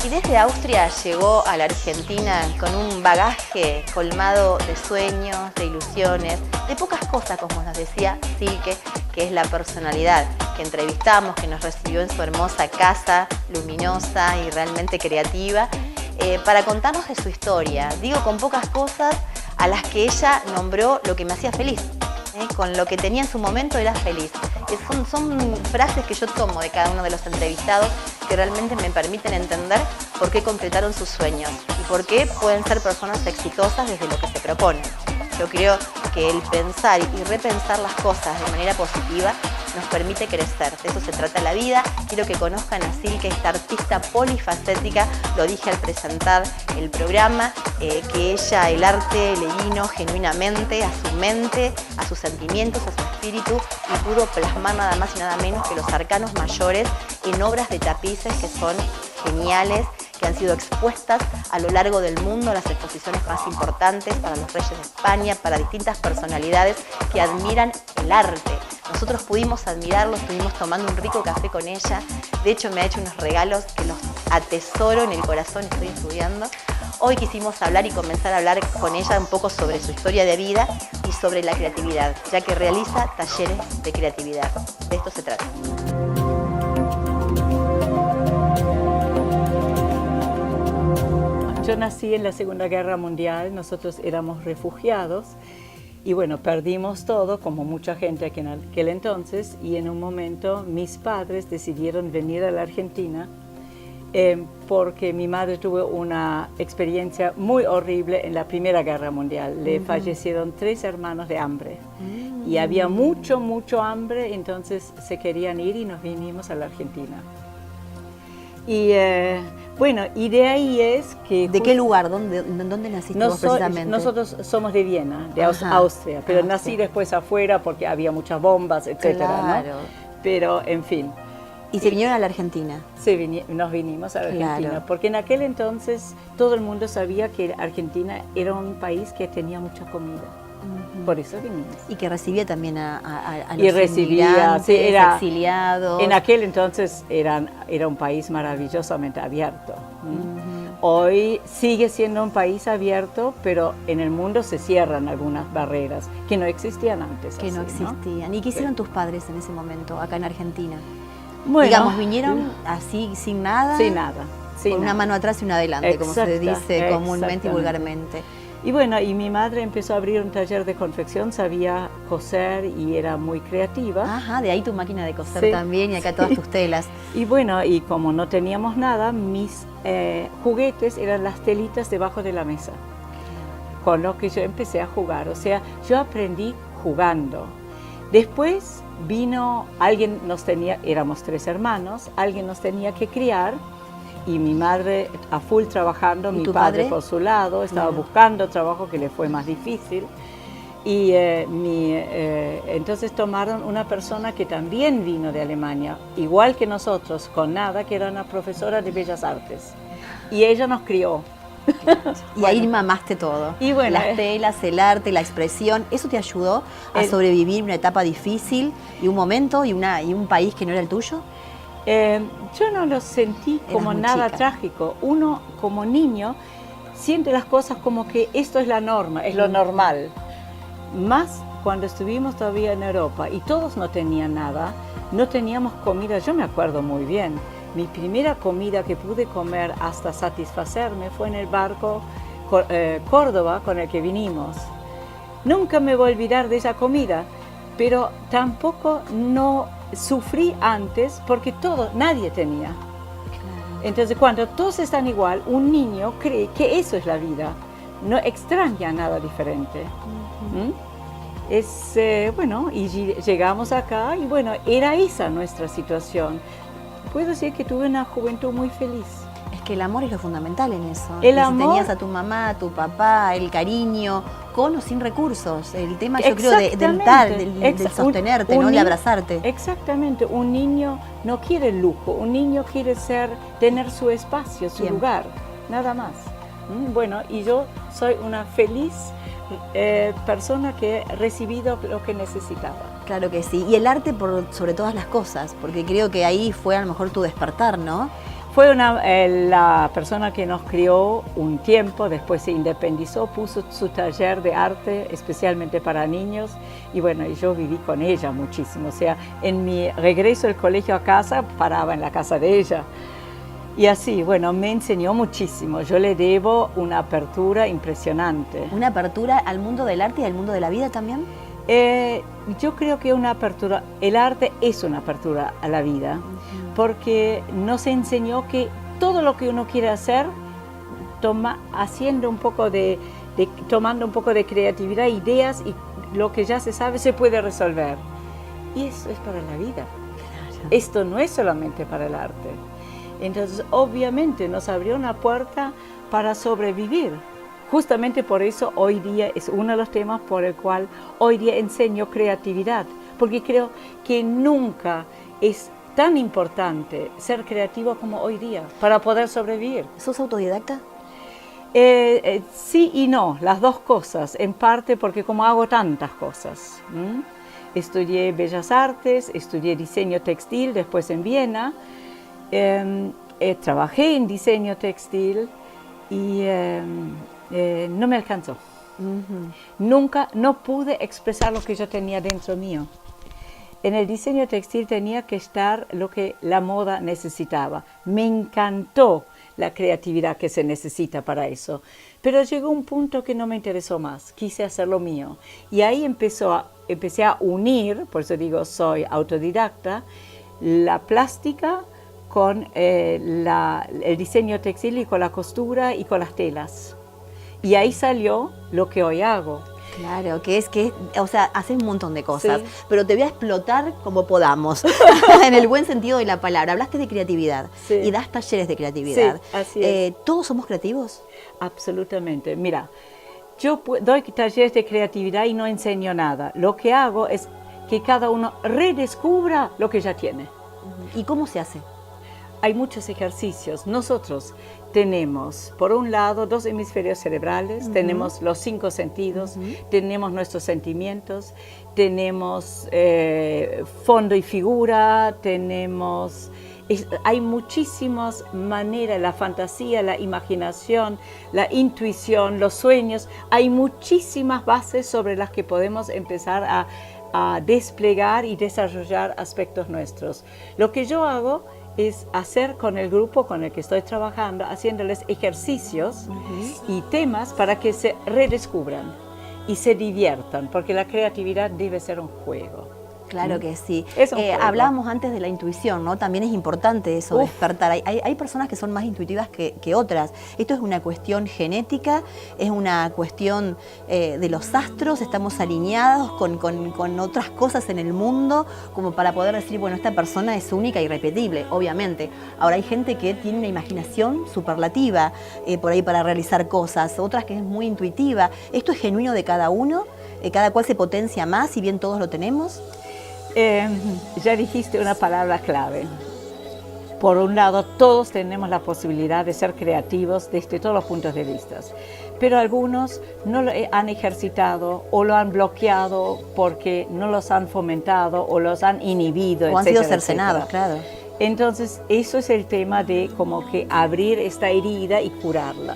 Y desde Austria llegó a la Argentina con un bagaje colmado de sueños, de ilusiones, de pocas cosas, como nos decía Silke, que es la personalidad que entrevistamos, que nos recibió en su hermosa casa, luminosa y realmente creativa, para contarnos de su historia. Digo, con pocas cosas a las que ella nombró lo que me hacía feliz. Con lo que tenía en su momento era feliz. Son frases que yo tomo de cada uno de los entrevistados que realmente me permiten entender por qué completaron sus sueños y por qué pueden ser personas exitosas desde lo que se proponen. Yo creo que el pensar y repensar las cosas de manera positiva nos permite crecer. De eso se trata la vida. Quiero que conozcan a Silke, esta artista polifacética, lo dije al presentar el programa, que ella el arte le vino genuinamente a su mente, a sus sentimientos, a su espíritu y pudo plasmar nada más y nada menos que los arcanos mayores en obras de tapices que son geniales, que han sido expuestas a lo largo del mundo a las exposiciones más importantes para los reyes de España, para distintas personalidades que admiran el arte. Nosotros pudimos admirarlo, estuvimos tomando un rico café con ella. De hecho, me ha hecho unos regalos que los atesoro en el corazón, estoy estudiando. Hoy quisimos hablar y comenzar a hablar con ella un poco sobre su historia de vida y sobre la creatividad, ya que realiza talleres de creatividad. De esto se trata. Yo nací en la Segunda Guerra Mundial, nosotros éramos refugiados y bueno, perdimos todo, como mucha gente aquí en aquel entonces, y en un momento mis padres decidieron venir a la Argentina porque mi madre tuvo una experiencia muy horrible en la Primera Guerra Mundial. Le fallecieron 3 hermanos de hambre y había mucho hambre, entonces se querían ir y nos vinimos a la Argentina. Y bueno, y de ahí es que... ¿De qué lugar? ¿Dónde naciste vos precisamente? Nosotros somos de Viena, de Austria, pero nací después afuera porque había muchas bombas, etcétera, claro. ¿no? Pero, en fin. ¿Y se vinieron a la Argentina? Sí, nos vinimos a la Argentina, claro. Porque en aquel entonces todo el mundo sabía que Argentina era un país que tenía mucha comida. Por eso vinimos. Y que recibía también a los inmigrantes, sí, exiliados. En aquel entonces era un país maravillosamente abierto. Hoy sigue siendo un país abierto, pero en el mundo se cierran algunas barreras que no existían antes. Que así, no existían. ¿no? ¿Y qué hicieron tus padres en ese momento, acá en Argentina? Bueno, digamos, vinieron así, sin nada. Sin nada. Con una mano atrás y una adelante, como se dice comúnmente y vulgarmente. Y bueno, y mi madre empezó a abrir un taller de confección, sabía coser y era muy creativa. Ajá, de ahí tu máquina de coser también y acá todas tus telas. Y bueno, y como no teníamos nada, mis juguetes eran las telitas debajo de la mesa, con lo que yo empecé a jugar. O sea, yo aprendí jugando. Después vino, éramos 3 hermanos, alguien nos tenía que criar. Y mi madre a full trabajando, mi padre por su lado, estaba buscando trabajo que le fue más difícil. Y entonces tomaron una persona que también vino de Alemania, igual que nosotros, con nada, que era una profesora de Bellas Artes. Y ella nos crió. Y ahí mamaste todo. Y bueno, las telas, el arte, la expresión, ¿eso te ayudó a sobrevivir una etapa difícil y un momento y un país que no era el tuyo? Yo no lo sentí como nada trágico. Uno como niño siente las cosas como que esto es la norma, es lo normal. Más cuando estuvimos todavía en Europa y todos no tenían nada, no teníamos comida. Yo me acuerdo muy bien, mi primera comida que pude comer hasta satisfacerme fue en el barco Córdoba con el que vinimos. Nunca me voy a olvidar de esa comida, pero tampoco no sufrí antes porque nadie tenía. Entonces cuando todos están igual, un niño cree que eso es la vida, no extraña nada diferente. Bueno, y llegamos acá y bueno, era esa nuestra situación. Puedo decir que tuve una juventud muy feliz. Es que el amor es lo fundamental en eso. El amor, si tenías a tu mamá, a tu papá, el cariño, con o sin recursos. El tema, yo creo, del sostenerte, ¿no? De abrazarte. Exactamente. Un niño no quiere lujo, un niño quiere tener su espacio, su lugar, nada más. Bueno, y yo soy una feliz persona que he recibido lo que necesitaba. Claro que sí. Y el arte sobre todas las cosas, porque creo que ahí fue a lo mejor tu despertar, ¿no? Fue la persona que nos crió un tiempo, después se independizó, puso su taller de arte especialmente para niños y bueno, yo viví con ella muchísimo. O sea, en mi regreso del colegio a casa, paraba en la casa de ella. Y así, bueno, me enseñó muchísimo. Yo le debo una apertura impresionante. ¿Una apertura al mundo del arte y al mundo de la vida también? Yo creo que una apertura, el arte es una apertura a la vida, porque nos enseñó que todo lo que uno quiere hacer, tomando un poco de creatividad, ideas y lo que ya se sabe se puede resolver. Y eso es para la vida. Claro. Esto no es solamente para el arte. Entonces, obviamente, nos abrió una puerta para sobrevivir. Justamente por eso hoy día es uno de los temas por el cual hoy día enseño creatividad, porque creo que nunca es tan importante ser creativo como hoy día para poder sobrevivir. ¿Sos autodidacta? Sí y no, las dos cosas, en parte porque como hago tantas cosas. Estudié Bellas Artes, estudié diseño textil, después en Viena, trabajé en diseño textil y no me alcanzó. Nunca, no pude expresar lo que yo tenía dentro mío. En el diseño textil tenía que estar lo que la moda necesitaba. Me encantó la creatividad que se necesita para eso. Pero llegó un punto que no me interesó más. Quise hacer lo mío. Y ahí empecé a unir, por eso digo soy autodidacta, la plástica con el diseño textil y con la costura y con las telas. Y ahí salió lo que hoy hago. Claro, o sea, haces un montón de cosas, sí, pero te voy a explotar como podamos, en el buen sentido de la palabra. Hablaste de creatividad, sí, y das talleres de creatividad. Sí, así es. ¿Todos somos creativos? Absolutamente. Mira, yo doy talleres de creatividad y no enseño nada. Lo que hago es que cada uno redescubra lo que ya tiene. ¿Y cómo se hace? Hay muchos ejercicios. Nosotros tenemos, por un lado, 2 hemisferios cerebrales, tenemos los 5 sentidos, tenemos nuestros sentimientos, tenemos fondo y figura, hay muchísimas maneras, la fantasía, la imaginación, la intuición, los sueños. Hay muchísimas bases sobre las que podemos empezar a desplegar y desarrollar aspectos nuestros. Lo que yo hago es hacer con el grupo con el que estoy trabajando, haciéndoles ejercicios y temas para que se redescubran y se diviertan, porque la creatividad debe ser un juego. Claro que sí. Hablábamos antes de la intuición, ¿no? También es importante eso, despertar. Hay personas que son más intuitivas que otras. Esto es una cuestión genética, es una cuestión de los astros, estamos alineados con otras cosas en el mundo, como para poder decir, bueno, esta persona es única y irrepetible, obviamente. Ahora hay gente que tiene una imaginación superlativa por ahí para realizar cosas, otras que es muy intuitiva. ¿Esto es genuino de cada uno? ¿Cada cual se potencia más, si bien todos lo tenemos? Ya dijiste una palabra clave. Por un lado, todos tenemos la posibilidad de ser creativos desde todos los puntos de vista, pero algunos no lo han ejercitado o lo han bloqueado porque no los han fomentado o los han inhibido, o han sido cercenados, claro. Entonces, eso es el tema de como que abrir esta herida y curarla,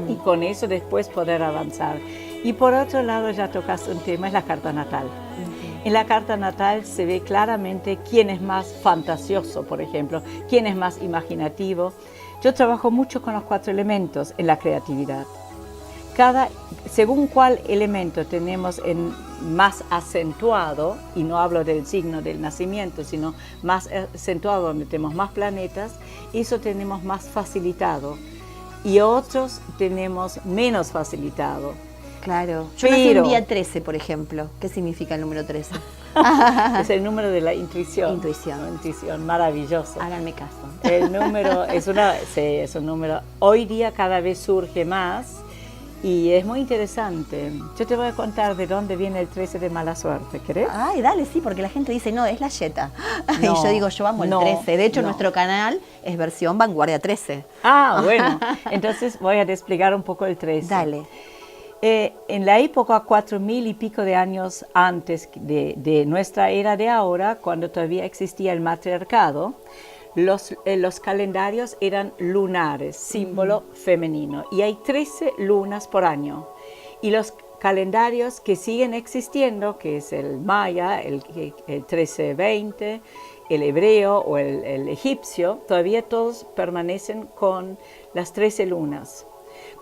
y con eso después poder avanzar. Y por otro lado, ya tocaste un tema, es la carta natal. En la carta natal se ve claramente quién es más fantasioso, por ejemplo, quién es más imaginativo. Yo trabajo mucho con los 4 elementos en la creatividad. Según cuál elemento tenemos más acentuado, y no hablo del signo del nacimiento, sino más acentuado donde tenemos más planetas, eso tenemos más facilitado y otros tenemos menos facilitado. Claro. Yo nací el día 13, por ejemplo. ¿Qué significa el número 13? Es el número de la intuición. Intuición, maravilloso. Háganme caso. El número es un número. Hoy día cada vez surge más y es muy interesante. Yo te voy a contar de dónde viene el 13 de mala suerte, ¿querés? Ay, dale, sí, porque la gente dice, no, es la yeta. No, y yo digo, yo amo el 13. De hecho, nuestro canal es versión Vanguardia 13. Ah, bueno. Entonces voy a desplegar un poco el 13. Dale. En la época 4000 y pico de años antes de nuestra era de ahora, cuando todavía existía el matriarcado, los calendarios eran lunares, símbolo femenino, y hay 13 lunas por año. Y los calendarios que siguen existiendo, que es el maya, el 1320, el hebreo o el egipcio, todavía todos permanecen con las 13 lunas.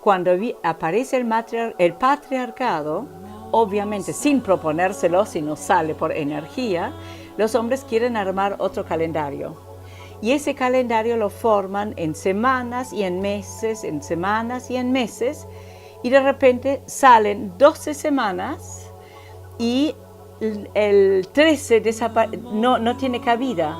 Cuando aparece el patriarcado, obviamente sin proponérselo, sino sale por energía, los hombres quieren armar otro calendario. Y ese calendario lo forman en semanas y en meses, en semanas y en meses, y de repente salen 12 semanas y el 13 no tiene cabida.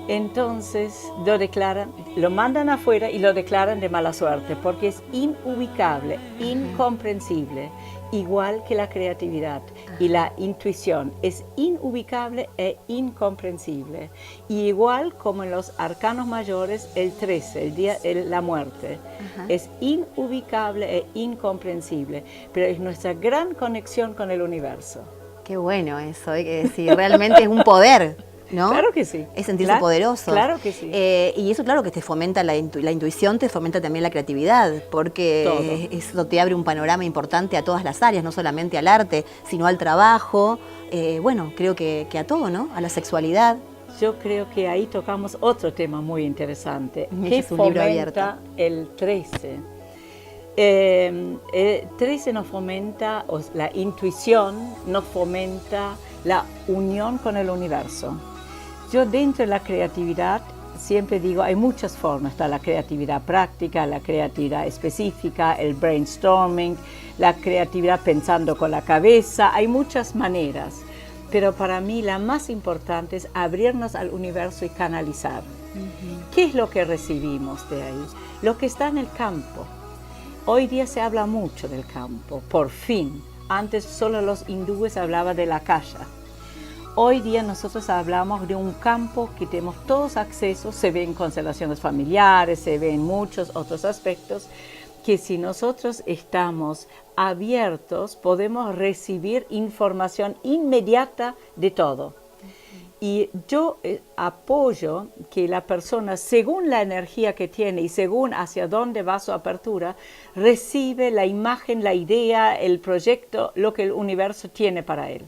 Entonces lo declaran, lo mandan afuera y lo declaran de mala suerte porque es inubicable, incomprensible, igual que la creatividad y la intuición. Es inubicable e incomprensible. Y igual como en los arcanos mayores, el 13, el día de la muerte, es inubicable e incomprensible, pero es nuestra gran conexión con el universo. Qué bueno eso, hay que decir, realmente es un poder, ¿no? Claro que sí. Es sentirse poderoso. Claro que sí. Y eso claro que te fomenta la intuición, te fomenta también la creatividad, porque eso te abre un panorama importante a todas las áreas, no solamente al arte, sino al trabajo, bueno, creo que a todo, ¿no? A la sexualidad. Yo creo que ahí tocamos otro tema muy interesante. ¿Qué es un libro abierto. El 13? El 13 nos fomenta, la intuición nos fomenta la unión con el universo. Yo dentro de la creatividad siempre digo, hay muchas formas, está la creatividad práctica, la creatividad específica, el brainstorming, la creatividad pensando con la cabeza, hay muchas maneras, pero para mí la más importante es abrirnos al universo y canalizar. ¿Qué es lo que recibimos de ahí? Lo que está en el campo. Hoy día se habla mucho del campo, por fin. Antes solo los hindúes hablaban de la casa. Hoy día nosotros hablamos de un campo que tenemos todos acceso, se ve en constelaciones familiares, se ve en muchos otros aspectos, que si nosotros estamos abiertos podemos recibir información inmediata de todo. Y yo apoyo que la persona, según la energía que tiene y según hacia dónde va su apertura, recibe la imagen, la idea, el proyecto, lo que el universo tiene para él.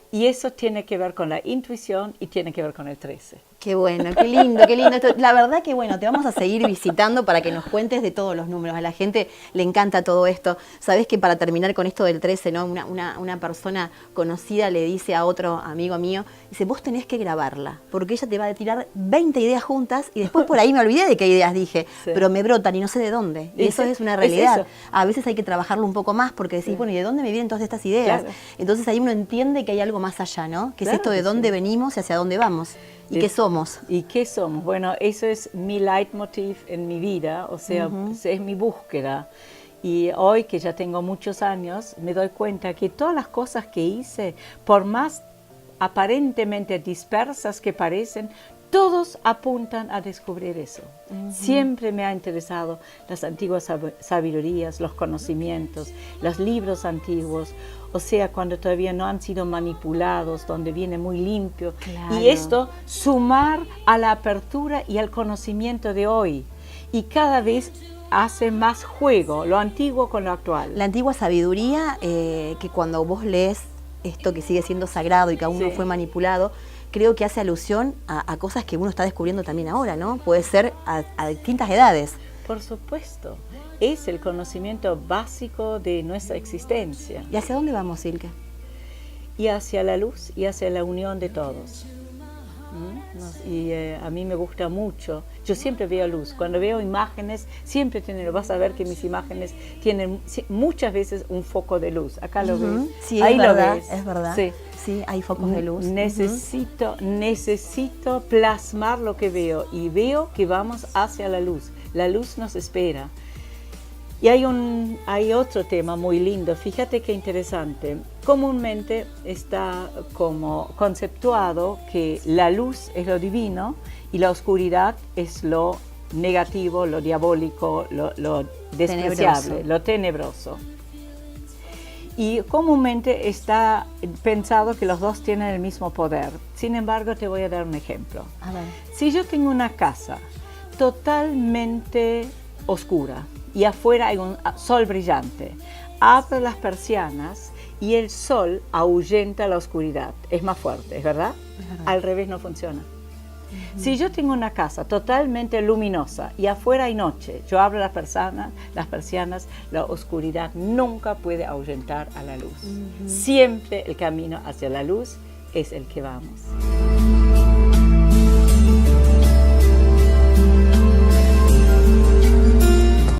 Y eso tiene que ver con la intuición y tiene que ver con el 13. Qué bueno, qué lindo, qué lindo. La verdad que bueno, te vamos a seguir visitando para que nos cuentes de todos los números. A la gente le encanta todo esto. Sabés que para terminar con esto del 13, ¿no? Una persona conocida le dice a otro amigo mío, dice, vos tenés que grabarla, porque ella te va a tirar 20 ideas juntas y después por ahí me olvidé de qué ideas dije, pero me brotan y no sé de dónde. Y eso es una realidad. A veces hay que trabajarlo un poco más porque decís, bueno, ¿y de dónde me vienen todas estas ideas? Claro. Entonces ahí uno entiende que hay algo más allá, ¿no? Que es esto de dónde venimos y hacia dónde vamos. ¿Y qué somos? ¿Y qué somos? Bueno, eso es mi leitmotiv en mi vida, o sea, es mi búsqueda. Y hoy que ya tengo muchos años, me doy cuenta que todas las cosas que hice, por más aparentemente dispersas que parecen, todos apuntan a descubrir eso. Siempre me ha interesado las antiguas sabidurías, los conocimientos, los libros antiguos, o sea, cuando todavía no han sido manipulados, donde viene muy limpio. Claro. Y esto, sumar a la apertura y al conocimiento de hoy. Y cada vez hace más juego lo antiguo con lo actual. La antigua sabiduría, que cuando vos lees esto que sigue siendo sagrado y que aún no fue manipulado, creo que hace alusión a cosas que uno está descubriendo también ahora, ¿no? Puede ser a distintas edades. Por supuesto. Es el conocimiento básico de nuestra existencia. ¿Y hacia dónde vamos, Silke? Y hacia la luz y hacia la unión de todos. Y a mí me gusta mucho. Yo siempre veo luz. Cuando veo imágenes, siempre vas a ver que mis imágenes tienen muchas veces un foco de luz. Acá lo ves. Sí, ahí lo ves. Es verdad. Sí. Sí, hay focos de luz. Necesito plasmar lo que veo y veo que vamos hacia la luz. La luz nos espera. Y hay otro tema muy lindo, fíjate qué interesante. Comúnmente está como conceptuado que la luz es lo divino y la oscuridad es lo negativo, lo diabólico, lo despreciable, lo tenebroso. Y comúnmente está pensado que los dos tienen el mismo poder. Sin embargo, te voy a dar un ejemplo. A ver. Si yo tengo una casa totalmente oscura y afuera hay un sol brillante, abro las persianas y el sol ahuyenta la oscuridad. Es más fuerte, ¿es verdad? Al revés no funciona. Si yo tengo una casa totalmente luminosa y afuera hay noche, yo abro las persianas, la oscuridad nunca puede ahuyentar a la luz. Siempre el camino hacia la luz es el que vamos.